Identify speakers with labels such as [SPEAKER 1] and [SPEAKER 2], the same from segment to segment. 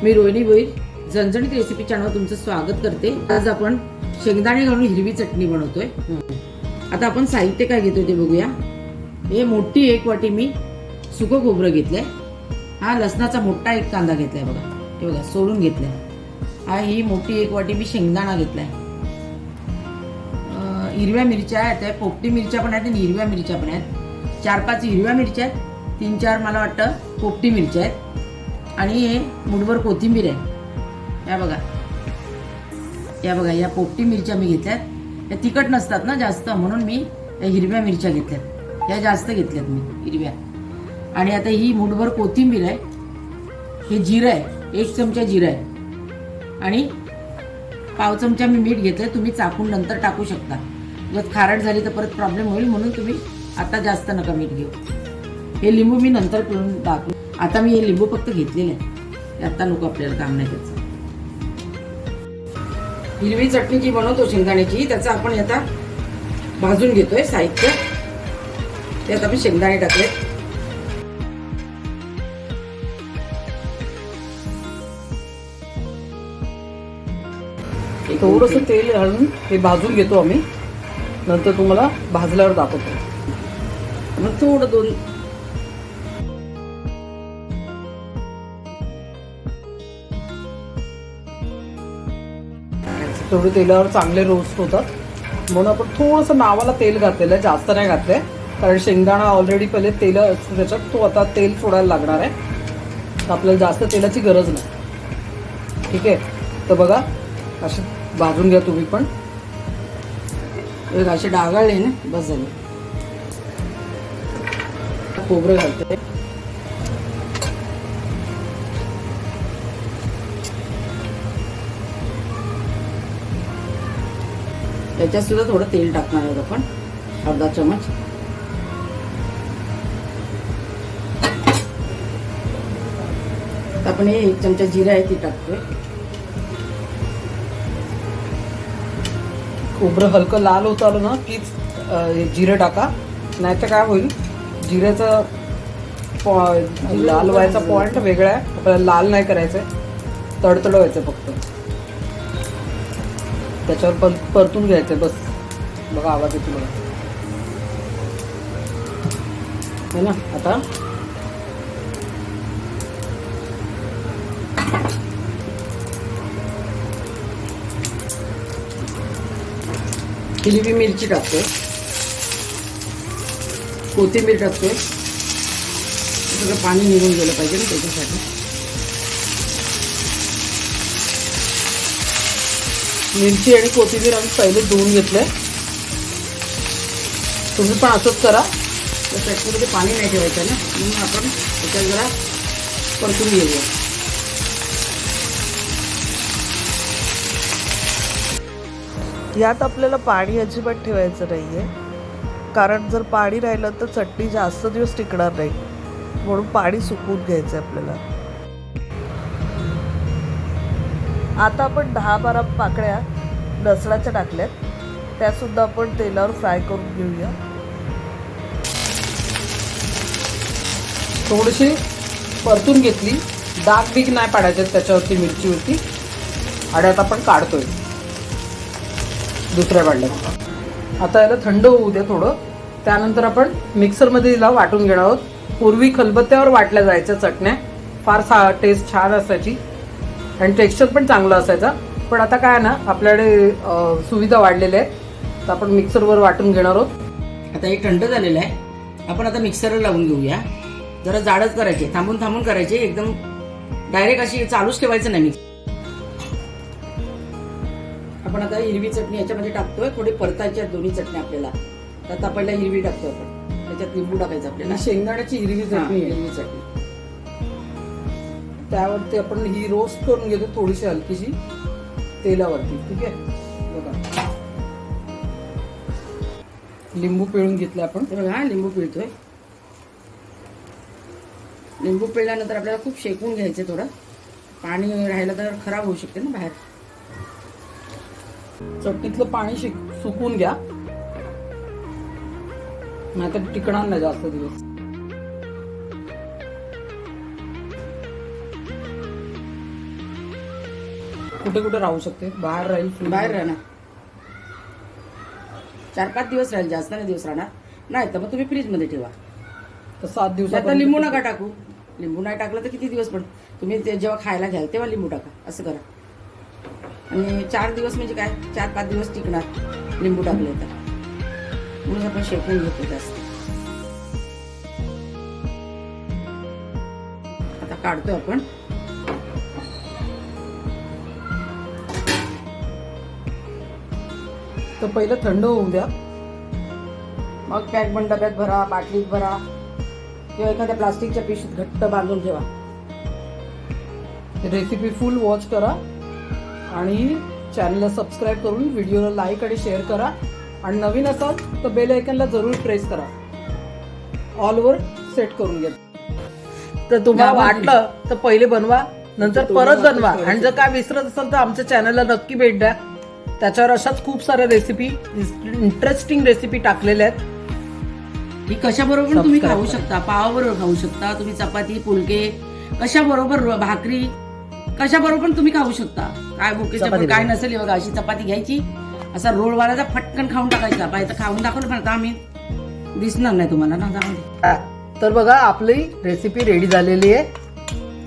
[SPEAKER 1] मी रोहिणी भोईर झणझणीत रेसिपी चॅनलवर तुमचं स्वागत करते। आज आपण शेंगदाणे घालून हिरवी चटणी बनवतोय। आता आपण साहित्य काय घेतोय ते बघूया। हे मोठी 1 वाटी मी सुकं खोबरं घेतलंय। हा लसणाचा मोठा 1 कांदा घेतलाय बघा, हे बघा सोलून घेतलाय। ही मोठी 1 वाटी मी शेंगदाणा घेतलाय। हिरव्या मिरच्या आहेत, पोपटी मिरच्या पण आहेत आणि हिरव्या मिरच्या पण आहेत। 4-5 हिरव्या मिरच्या आहेत, 3-4 मला वाटतं पोपटी मिरच्या आहेत आणि हे मुठभर कोथिंबीर आहे। या बघा या पोपटी मिरच्या मी घेतल्यात। या तिखट नसतात ना जास्त, म्हणून मी या हिरव्या मिरच्या घेतल्यात। या जास्त घेतल्यात मी हिरव्या। आणि आता ही मुठभर कोथिंबीर आहे। हे जिरं आहे, 1 चमचा जिरं आहे आणि पाव चमचा मी मीठ घेतलंय। तुम्ही चाकून नंतर टाकू शकता, जर खारट झाली तर परत प्रॉब्लेम होईल, म्हणून तुम्ही आता जास्त नका मीठ घेऊ। हे लिंबू मी नंतर पिळून टाकू। आता मी हे लिंबू फक्त घेतलेले आहे, आता नको आपल्याला काम नाही त्याचं। हिरवी चटणी जी बनवतो शेंगदाण्याची, त्याचं आपण आता भाजून घेतोय साहित्य। त्यात आपण शेंगदाणे टाकले,
[SPEAKER 2] थोडंसं तेल घालून हे भाजून घेतो आम्ही, नंतर तुम्हाला भाजल्यावर दाखवतो।
[SPEAKER 1] मग थोडं 2
[SPEAKER 2] तेवढे तेलावर चांगले रोस्ट होतात, म्हणून आपण थोडंसं नावाला तेल घातलेलं आहे, जास्त नाही घातलंय, कारण शेंगदाणा ऑलरेडी पहिले तेल असतो त्याच्यात, तो आता तेल सोडायला लागणार आहे, तर आपल्याला जास्त तेलाची गरज नाही। ठीक आहे, तर बघा असे भाजून घ्या तुम्ही पण।
[SPEAKER 1] असे डागाळले ना, बस झाले। खोबरं घालते, त्याच्यात सुद्धा थोडं तेल टाकणार आहोत आपण, अर्धा चमच। आपण हे 1 चमचा जिरा आहे ती टाकतोय।
[SPEAKER 2] खोबरं हलकं लाल होत आलं ना कीच जिरं टाका, नाही तर काय होईल, जिऱ्याचा लाल व्हायचा पॉइंट वेगळा आहे, आपल्याला लाल नाही करायचंय, तडतडवायचं फक्त, त्याच्यावर परतून घ्यायचंय बस। बघा आवाज येतो बघा, है ना। आता
[SPEAKER 1] हिरवी मिरची टाकतोय, कोथिंबीर टाकतोय, सगळं पाणी निघून गेलं पाहिजे ना त्याच्यासाठी।
[SPEAKER 2] मिरची आणि कोथिंबीर आम्ही पहिले धुवून घेतलंय, तुम्ही पण असंच करा।
[SPEAKER 1] तर चटणीमध्ये पाणी नाही ठेवायचं ना, म्हणून आपण त्याच्यात जरा परतून घेऊया।
[SPEAKER 3] यात आपल्याला पाणी अजिबात ठेवायचं नाहीये, कारण जर पाणी राहिलं तर चटणी जास्त दिवस टिकणार नाही, म्हणून पाणी सुकवून घ्यायचं आपल्याला। आता आपण 10-12 पाकळ्या लसणाच्या टाकल्यात, त्यासुद्धा आपण तेलावर फ्राय करून घेऊया।
[SPEAKER 2] थोडीशी परतून घेतली, डाग बीग नाही पाडायचे त्याच्यावरती, मिरचीवरती। आणि आता आपण काढतोय दुसऱ्या भांड्यात। आता याला थंड होऊ द्या थोडं, त्यानंतर आपण मिक्सरमध्ये हिला वाटून घेणार आहोत। पूर्वी खलबत्त्यावर वाटल्या जायच्या चटण्या, फार टेस्ट छान असायची आणि टेक्स्चर पण चांगलं असायचा, पण आता काय ना आपल्याकडे सुविधा वाढलेल्या आहेत, तर आपण मिक्सरवर वाटून घेणार आहोत।
[SPEAKER 1] आता हे थंड झालेलं आहे, आपण आता मिक्सरला लावून घेऊया। जरा जाडच करायचे, थांबून थांबून करायचे, एकदम डायरेक्ट अशी चालूच ठेवायचं नाही मिक्सर। आपण आता हिरवी चटणी याच्यामध्ये टाकतोय, थोडी परतायची आहेत दोन्ही चटणी आपल्याला। तर आता पहिला हिरवी टाकतोय आपण, त्याच्यात लिंबू टाकायचं आपल्याला।
[SPEAKER 2] शेंगदाण्याची हिरवी चटणी आहे,
[SPEAKER 1] हिरवी चटणी।
[SPEAKER 2] त्यावरती आपण ही रोस्ट करून घेतो थोडीशी हलकीशी तेलावरती। ठीक आहे, बघा लिंबू पिळून घेतलं आपण,
[SPEAKER 1] बघा लिंबू पिळतोय। लिंबू पिळल्यानंतर आपल्याला खूप शेकून घ्यायचं, थोडं पाणी राहिलं तर खराब होऊ शकते ना बाहेर।
[SPEAKER 2] चटणीतलं पाणी सुकून घ्या, नाहीतर टिकणार नाही जास्त दिवस। कुठे कुठे राहू शकते? बाहेर राहील,
[SPEAKER 1] बाहेर राहणार 4-5 दिवस राहील, जास्त नाही दिवस राहणार. नाही तर मग तुम्ही फ्रीजमध्ये ठेवा.
[SPEAKER 2] तर 7 दिवसात
[SPEAKER 1] आता लिंबू नका टाकू. लिंबू नाही टाकलं तर किती दिवस पण तुम्ही ते जेव्हा खायला घ्याल तेव्हा लिंबू टाका, असं करा. आणि 4 दिवस म्हणजे काय, 4-5 दिवस टिकणार लिंबू टाकले तर. म्हणून आपण शेकून घेतो जास्त. आता काढतो आपण.
[SPEAKER 2] तर पहिलं थंड होऊ द्या.
[SPEAKER 1] मग पॅक बंद डब्यात भरा, बाटलीत भरा किंवा एखाद्या प्लास्टिकच्या पिशवीत घट्ट बांधून ठेवा.
[SPEAKER 2] रेसिपी फुल वॉच करा आणि चॅनलला सबस्क्राईब करून व्हिडिओला लाईक आणि शेअर करा. आणि नवीन असाल तर बेल आयकनला जरूर प्रेस करा. ऑलवर सेट करून घ्या. तर तुम्हाला वाटलं तर पहिले बनवा, नंतर परत बनवा. आणि जर काय विसरत असाल तर आमच्या चॅनलला नक्की भेट द्या. त्याच्यावर अशाच खूप साऱ्या रेसिपी, इंटरेस्टिंग रेसिपी टाकलेल्या आहेत.
[SPEAKER 1] ही कशाबरोबर पण तुम्ही
[SPEAKER 2] Subscribe
[SPEAKER 1] खाऊ
[SPEAKER 2] करा.
[SPEAKER 1] शकता. पावाबरोबर खाऊ शकता तुम्ही, चपाती, फुलके, कशाबरोबर, भाकरी, कशाबरोबर पण तुम्ही खाऊ शकता. काय भुकेच्या
[SPEAKER 2] चपाती
[SPEAKER 1] काय
[SPEAKER 2] बरोबर.
[SPEAKER 1] नसेल बघा, अशी चपाती घ्यायची, असा रोल वाढायचा, फटकन खाऊन टाकायचा. पाहिजे तर खाऊन दाखवलं पण आता आम्ही दिसणार नाही तुम्हाला ना. जाऊ.
[SPEAKER 2] तर बघा आपली रेसिपी रेडी झालेली आहे.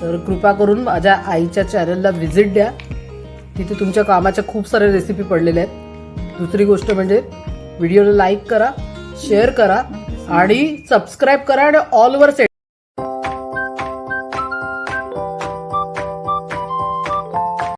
[SPEAKER 2] तर कृपा करून माझ्या आईच्या चॅनलला व्हिजिट द्या. तिथे तुमच्या कामाच्या खूप साऱ्या रेसिपी पडलेल्या आहेत. दुसरी गोष्ट म्हणजे व्हिडिओला लाईक करा, शेअर करा आणि सबस्क्राईब करा आणि ऑलवर सेट